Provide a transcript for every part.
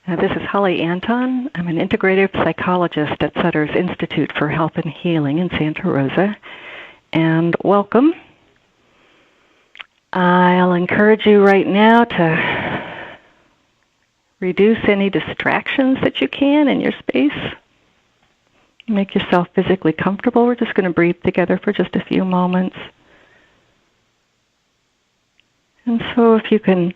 This is Holly Anton. I'm an integrative psychologist at Sutter's Institute for Health and Healing in Santa Rosa. And welcome. I'll encourage you right now to reduce any distractions that you can in your space. Make yourself physically comfortable. We're just going to breathe together for just a few moments. And so if you can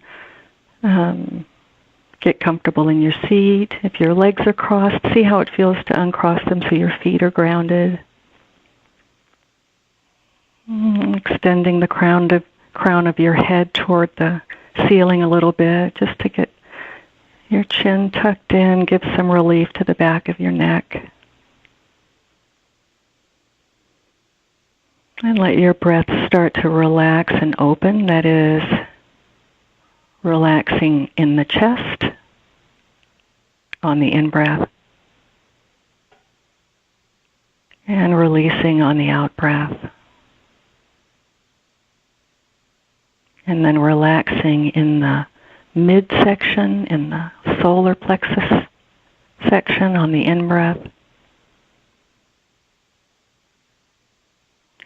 get comfortable in your seat. If your legs are crossed, see how it feels to uncross them so your feet are grounded. Extending the crown of your head toward the ceiling a little bit, just to get your chin tucked in, give some relief to the back of your neck. And let your breath start to relax and open. That is, relaxing in the chest on the in-breath and releasing on the out-breath. And then relaxing in the midsection, in the solar plexus section on the in-breath.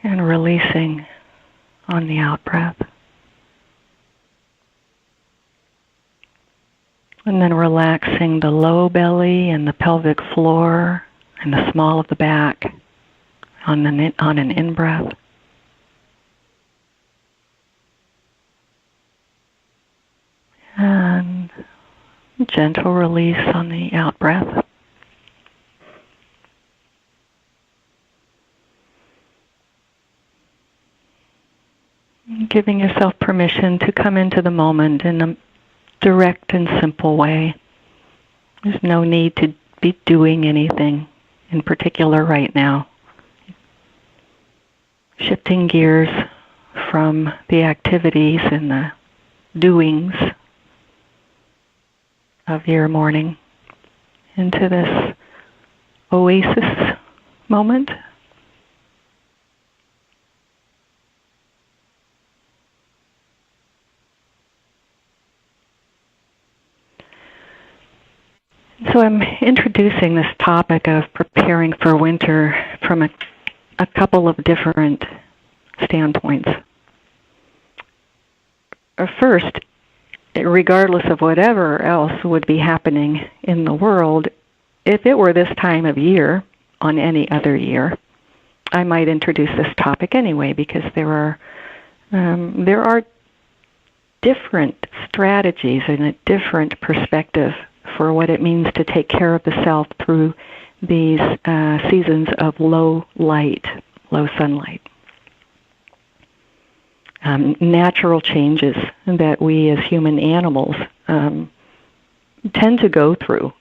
And releasing on the out-breath. And then relaxing the low belly and the pelvic floor and the small of the back on an in-breath. And gentle release on the out-breath. Giving yourself permission to come into the moment in a direct and simple way. There's no need to be doing anything in particular right now. Shifting gears from the activities and the doings of your morning into this oasis moment. So I'm introducing this topic of preparing for winter from a couple of different standpoints. First, regardless of whatever else would be happening in the world, if it were this time of year on any other year, I might introduce this topic anyway, because there are different strategies and a different perspective for what it means to take care of the self through these seasons of low light, low sunlight. Natural changes that we as human animals tend to go through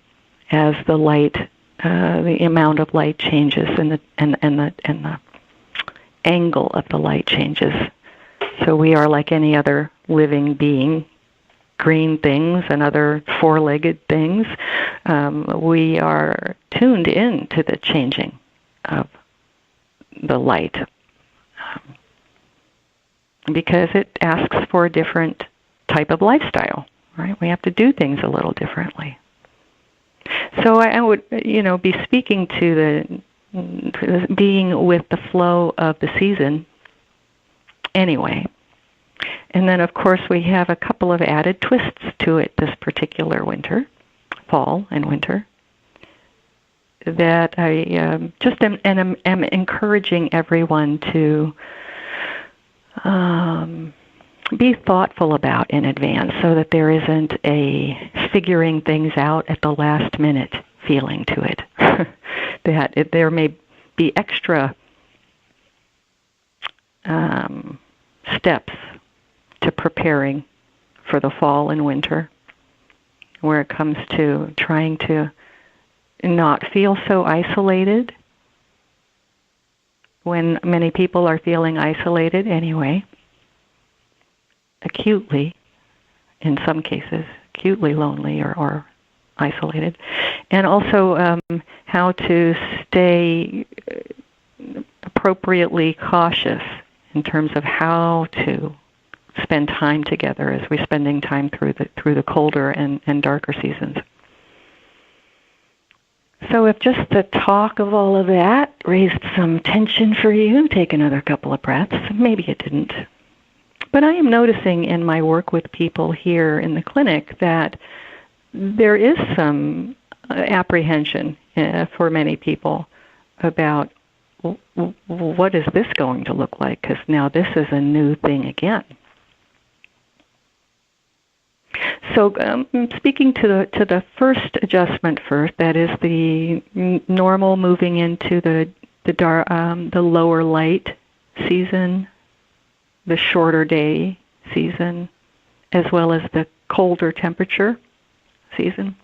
as the light, the amount of light changes and the angle of the light changes. So we are like any other living being. Green things and other four-legged things, we are tuned in to the changing of the light because it asks for a different type of lifestyle, right? We have to do things a little differently. So I would, be speaking to being with the flow of the season anyway. And then, of course, we have a couple of added twists to it this particular winter, fall and winter, that I just am encouraging everyone to be thoughtful about in advance so that there isn't a figuring things out at the last minute feeling to it. That there may be extra steps to preparing for the fall and winter, where it comes to trying to not feel so isolated when many people are feeling isolated anyway, acutely, in some cases, acutely lonely or isolated, and also how to stay appropriately cautious in terms of how to spend time together as we're spending time through the colder and darker seasons. So if just the talk of all of that raised some tension for you, take another couple of breaths. Maybe it didn't. But I am noticing in my work with people here in the clinic that there is some apprehension for many people about what is this going to look like, because now this is a new thing again. So speaking to the first adjustment first, that is the normal moving into the lower light season, the shorter day season, as well as the colder temperature season.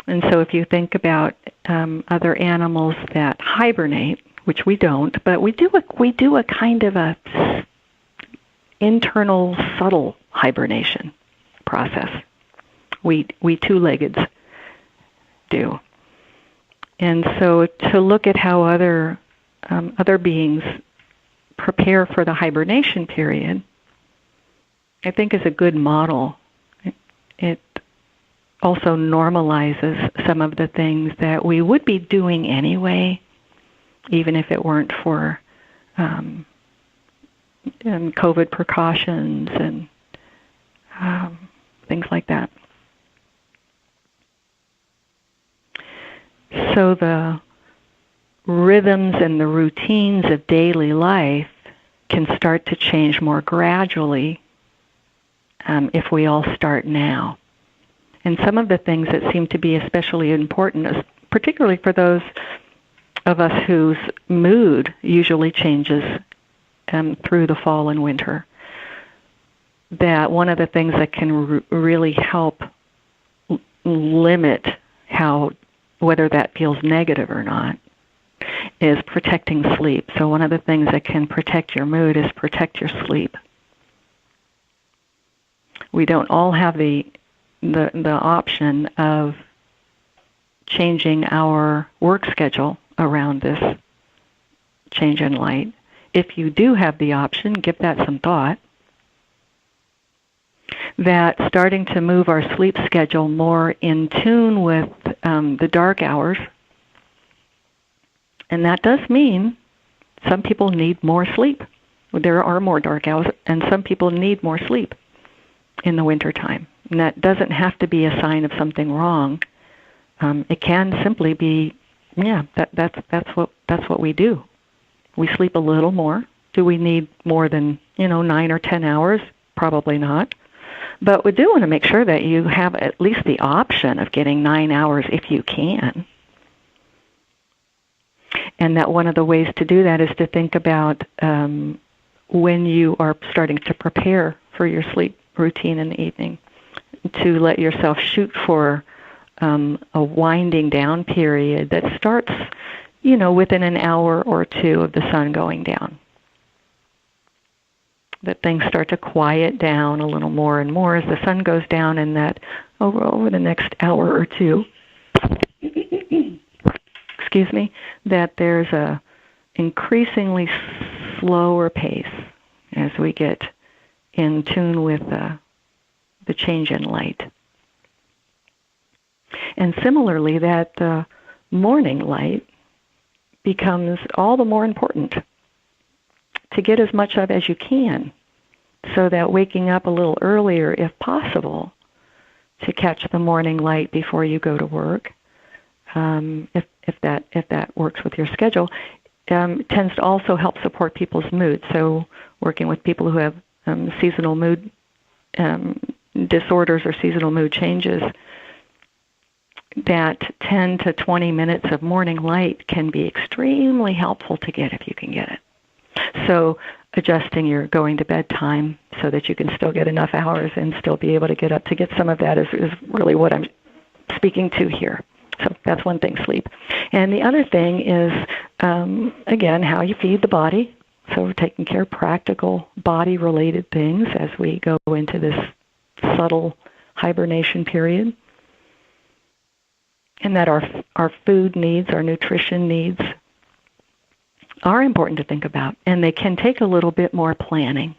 And so if you think about other animals that hibernate, which we don't, but we do a kind of a internal subtle hibernation process. We two-leggeds do. And so to look at how other beings prepare for the hibernation period, I think is a good model. It also normalizes some of the things that we would be doing anyway, even if it weren't for COVID precautions and things like that. So the rhythms and the routines of daily life can start to change more gradually if we all start now. And some of the things that seem to be especially important, particularly for those of us whose mood usually changes through the fall and winter, that one of the things that can really help limit whether that feels negative or not is protecting sleep. So one of the things that can protect your mood is protect your sleep. We don't all have the option of changing our work schedule around this change in light. If you do have the option, give that some thought. That starting to move our sleep schedule more in tune with the dark hours, and that does mean some people need more sleep. There are more dark hours, and some people need more sleep in the wintertime. And that doesn't have to be a sign of something wrong. It can simply be, that's what we do. We sleep a little more. Do we need more than 9 or 10 hours? Probably not. But we do want to make sure that you have at least the option of getting 9 hours if you can. And that one of the ways to do that is to think about when you are starting to prepare for your sleep routine in the evening, to let yourself shoot for a winding down period that starts, within an hour or two of the sun going down. That things start to quiet down a little more and more as the sun goes down, and that over the next hour or two, that there's a increasingly slower pace as we get in tune with the change in light. And similarly, that the morning light becomes all the more important to get as much of as you can, so that waking up a little earlier, if possible, to catch the morning light before you go to work, if that works with your schedule, tends to also help support people's mood. So working with people who have seasonal mood disorders or seasonal mood changes, that 10 to 20 minutes of morning light can be extremely helpful to get if you can get it. So adjusting your going to bed time so that you can still get enough hours and still be able to get up to get some of that is really what I'm speaking to here. So that's one thing, sleep. And the other thing is, again, how you feed the body. So we're taking care of practical body-related things as we go into this subtle hibernation period. And that our food needs, our nutrition needs, are important to think about. And they can take a little bit more planning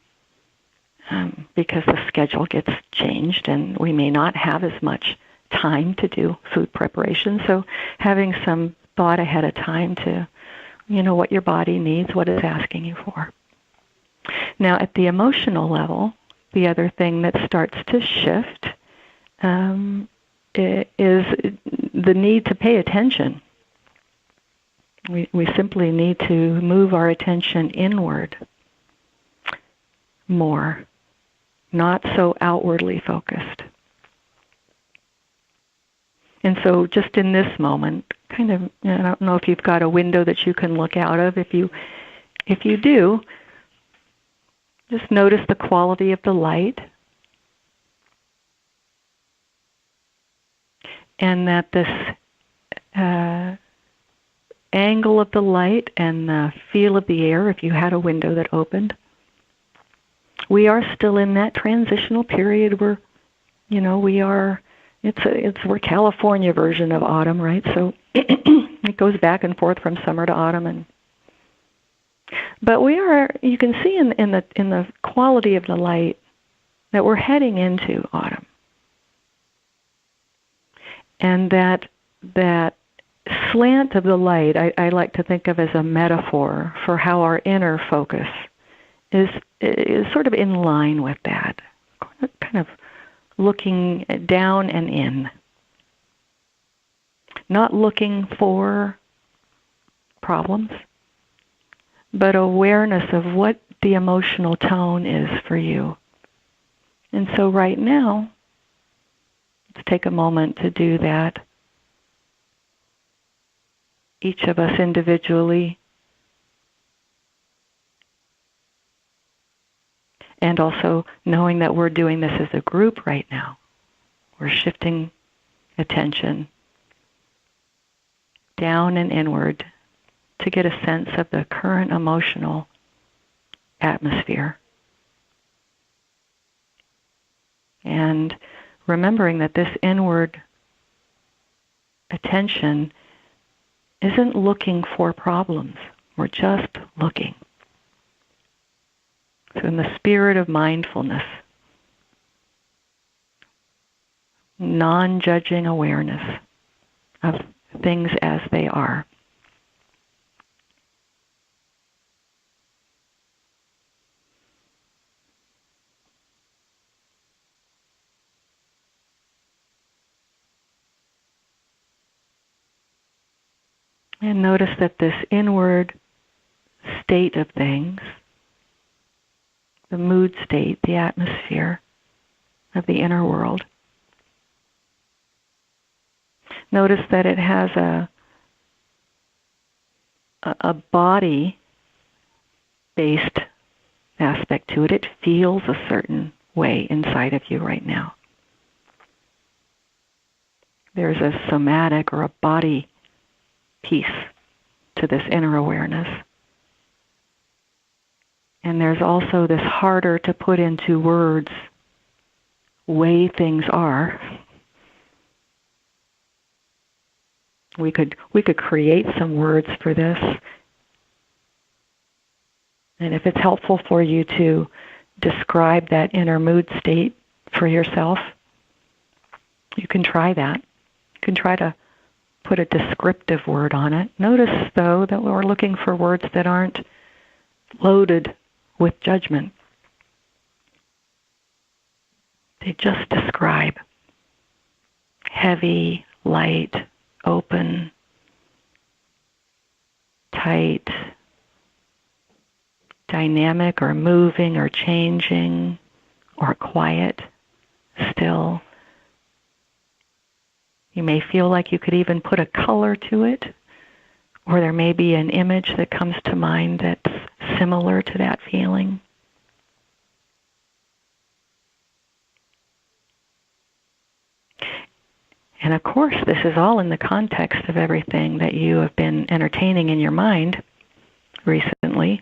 because the schedule gets changed and we may not have as much time to do food preparation. So having some thought ahead of time to, what your body needs, what it's asking you for. Now, at the emotional level, the other thing that starts to shift is the need to pay attention. We simply need to move our attention inward more, not so outwardly focused. And so just in this moment, I don't know if you've got a window that you can look out of. If you do, just notice the quality of the light, and that this angle of the light and the feel of the air, if you had a window that opened, we are still in that transitional period where, we're California version of autumn, right? So it goes back and forth from summer to autumn, but you can see in the quality of the light that we're heading into autumn. And that slant of the light, I like to think of as a metaphor for how our inner focus is sort of in line with that, kind of looking down and in, not looking for problems, but awareness of what the emotional tone is for you. And so right now, let's take a moment to do that. Each of us individually, and also knowing that we're doing this as a group right now. We're shifting attention down and inward to get a sense of the current emotional atmosphere. And remembering that this inward attention isn't looking for problems. We're just looking. So in the spirit of mindfulness, non-judging awareness of things as they are. And notice that this inward state of things, the mood state, the atmosphere of the inner world, notice that it has a body-based aspect to it. It feels a certain way inside of you right now. There's a somatic or a body piece to this inner awareness. And there's also this harder to put into words way things are. We could create some words for this. And if it's helpful for you to describe that inner mood state for yourself, you can try that. You can try to put a descriptive word on it. Notice, though, that we're looking for words that aren't loaded with judgment. They just describe heavy, light, open, tight, dynamic or moving or changing, or quiet, still. You may feel like you could even put a color to it, or there may be an image that comes to mind that's similar to that feeling. And of course, this is all in the context of everything that you have been entertaining in your mind recently.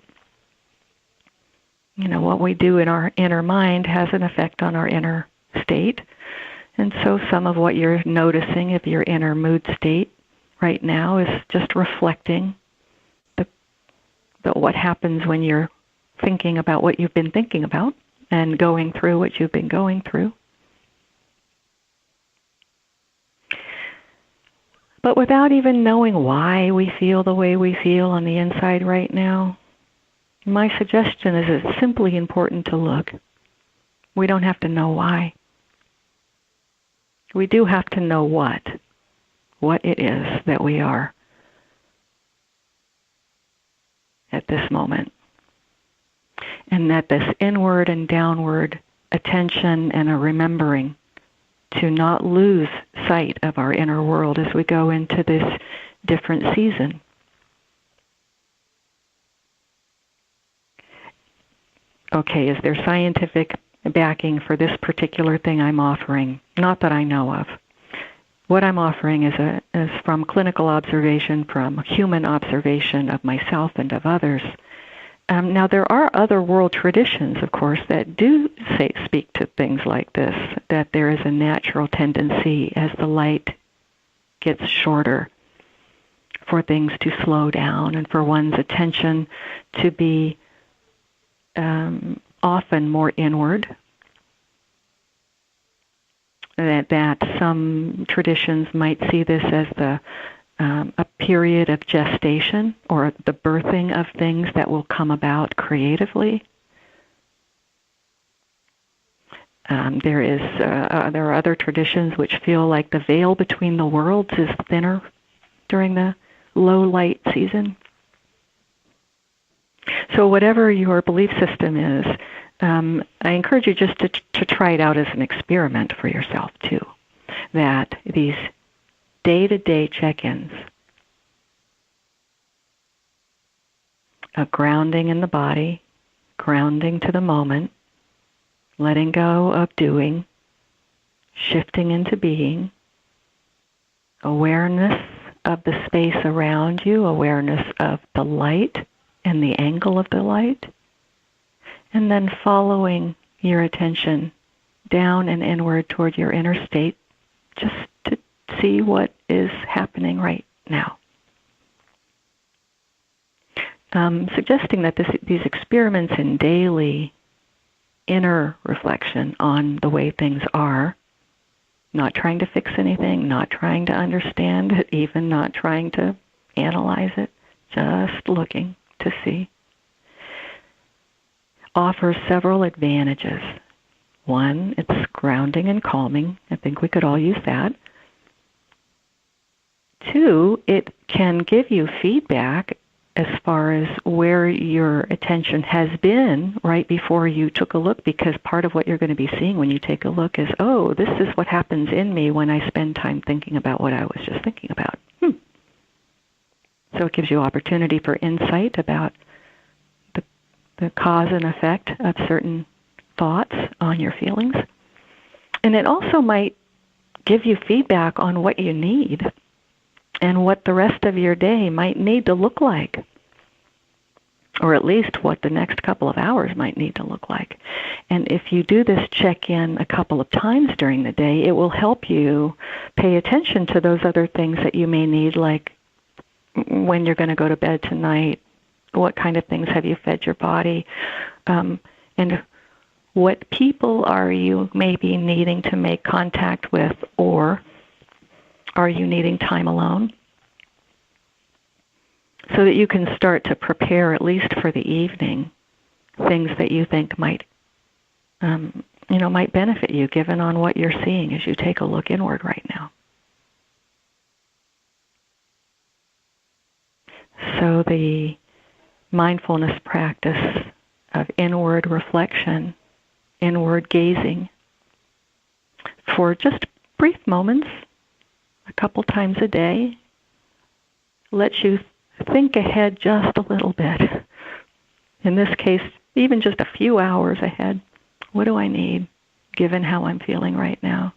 You know, what we do in our inner mind has an effect on our inner state. And so some of what you're noticing of your inner mood state right now is just reflecting what happens when you're thinking about what you've been thinking about and going through what you've been going through. But without even knowing why we feel the way we feel on the inside right now, my suggestion is it's simply important to look. We don't have to know why. We do have to know what it is that we are at this moment. And that this inward and downward attention and a remembering to not lose sight of our inner world as we go into this different season. Okay, is there scientific backing for this particular thing I'm offering? Not that I know of. What I'm offering is from clinical observation, from human observation of myself and of others. Now, there are other world traditions, of course, that do speak to things like this, that there is a natural tendency as the light gets shorter for things to slow down and for one's attention to be often more inward. That some traditions might see this as a period of gestation or the birthing of things that will come about creatively. There are other traditions which feel like the veil between the worlds is thinner during the low light season. So whatever your belief system is, I encourage you just to try it out as an experiment for yourself too. That these day-to-day check-ins, a grounding in the body, grounding to the moment, letting go of doing, shifting into being, awareness of the space around you, awareness of the light and the angle of the light, and then following your attention down and inward toward your inner state, just to see what is happening right now. Suggesting that these experiments in daily inner reflection on the way things are, not trying to fix anything, not trying to understand it, even not trying to analyze it, just looking to see, offers several advantages. One, it's grounding and calming. I think we could all use that. Two, it can give you feedback as far as where your attention has been right before you took a look, because part of what you're going to be seeing when you take a look is, oh, this is what happens in me when I spend time thinking about what I was just thinking about. So it gives you opportunity for insight about the cause and effect of certain thoughts on your feelings. And it also might give you feedback on what you need and what the rest of your day might need to look like, or at least what the next couple of hours might need to look like. And if you do this check-in a couple of times during the day, it will help you pay attention to those other things that you may need, like when you're going to go to bed tonight, what kind of things have you fed your body, and what people are you maybe needing to make contact with, or are you needing time alone? So that you can start to prepare, at least for the evening, things that you think might benefit you, given on what you're seeing as you take a look inward right now. So the mindfulness practice of inward reflection, inward gazing, for just brief moments, a couple times a day, lets you think ahead just a little bit. In this case, even just a few hours ahead. What do I need, given how I'm feeling right now?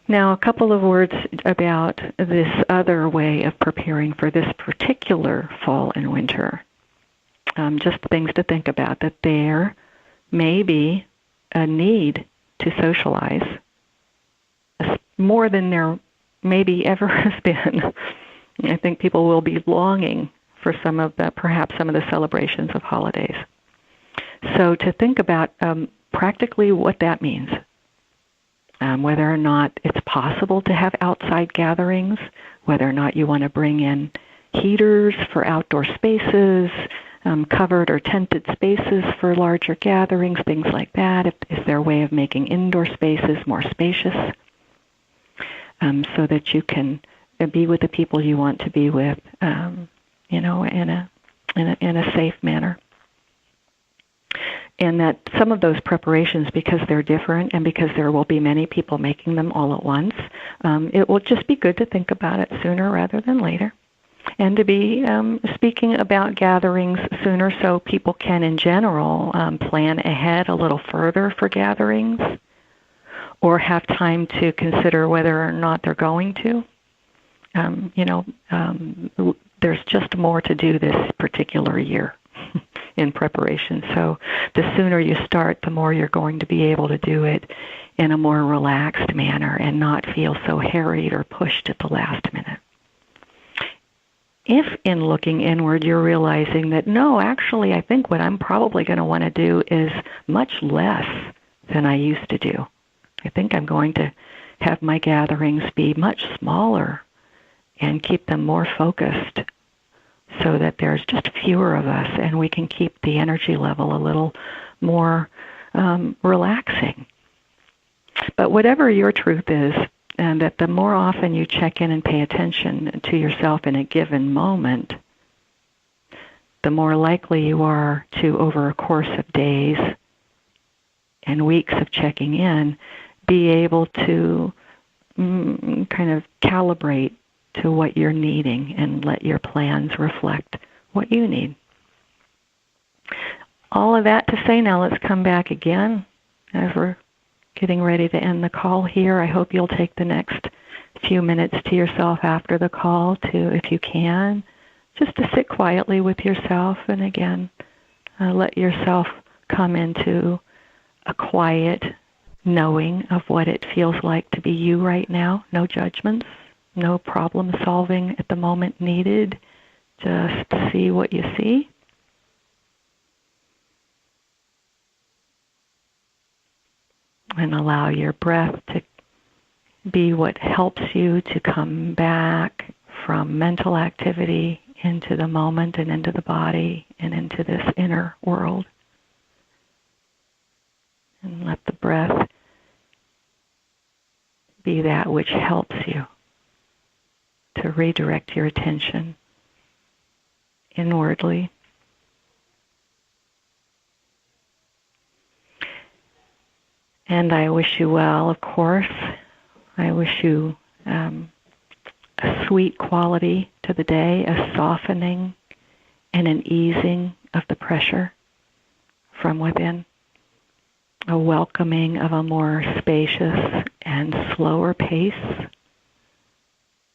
Now, a couple of words about this other way of preparing for this particular fall and winter. Just things to think about, that there may be a need to socialize more than there maybe ever has been. I think people will be longing for perhaps some of the celebrations of holidays. So to think about practically what that means. whether or not it's possible to have outside gatherings, whether or not you want to bring in heaters for outdoor spaces, covered or tented spaces for larger gatherings, things like that. Is there a way of making indoor spaces more spacious so that you can be with the people you want to be with, in a safe manner? And that some of those preparations, because they're different and because there will be many people making them all at once, it will just be good to think about it sooner rather than later. And to be speaking about gatherings sooner so people can, in general, plan ahead a little further for gatherings or have time to consider whether or not they're going to. There's just more to do this particular year in preparation. So the sooner you start, the more you're going to be able to do it in a more relaxed manner and not feel so harried or pushed at the last minute. If in looking inward you're realizing that, no, actually I think what I'm probably going to want to do is much less than I used to do. I think I'm going to have my gatherings be much smaller and keep them more focused so that there's just fewer of us and we can keep the energy level a little more relaxing. But whatever your truth is, and that the more often you check in and pay attention to yourself in a given moment, the more likely you are to, over a course of days and weeks of checking in, be able to kind of calibrate to what you're needing and let your plans reflect what you need. All of that to say, now let's come back again as we're getting ready to end the call here. I hope you'll take the next few minutes to yourself after the call to, if you can, just to sit quietly with yourself and again, let yourself come into a quiet knowing of what it feels like to be you right now. No judgments, no problem solving at the moment needed. Just see what you see. And allow your breath to be what helps you to come back from mental activity into the moment and into the body and into this inner world. And let the breath be that which helps you to redirect your attention inwardly. And I wish you well, of course. I wish you a sweet quality to the day, a softening and an easing of the pressure from within, a welcoming of a more spacious and slower pace.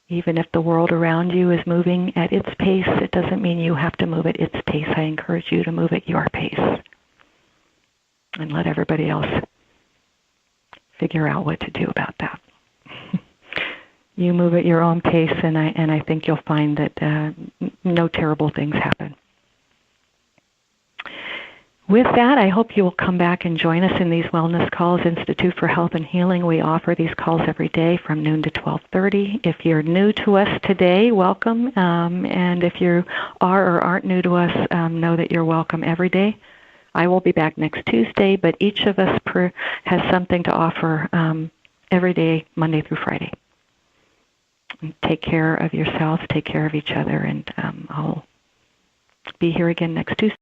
Even if the world around you is moving at its pace, it doesn't mean you have to move at its pace. I encourage you to move at your pace and let everybody else figure out what to do about that. You move at your own pace, and I think you'll find that no terrible things happen. With that, I hope you will come back and join us in these wellness calls. Institute for Health and Healing. We offer these calls every day from noon to 12:30. If you're new to us today, welcome. And if you are or aren't new to us, know that you're welcome every day. I will be back next Tuesday, but each of us has something to offer every day, Monday through Friday. Take care of yourselves, take care of each other, and I'll be here again next Tuesday.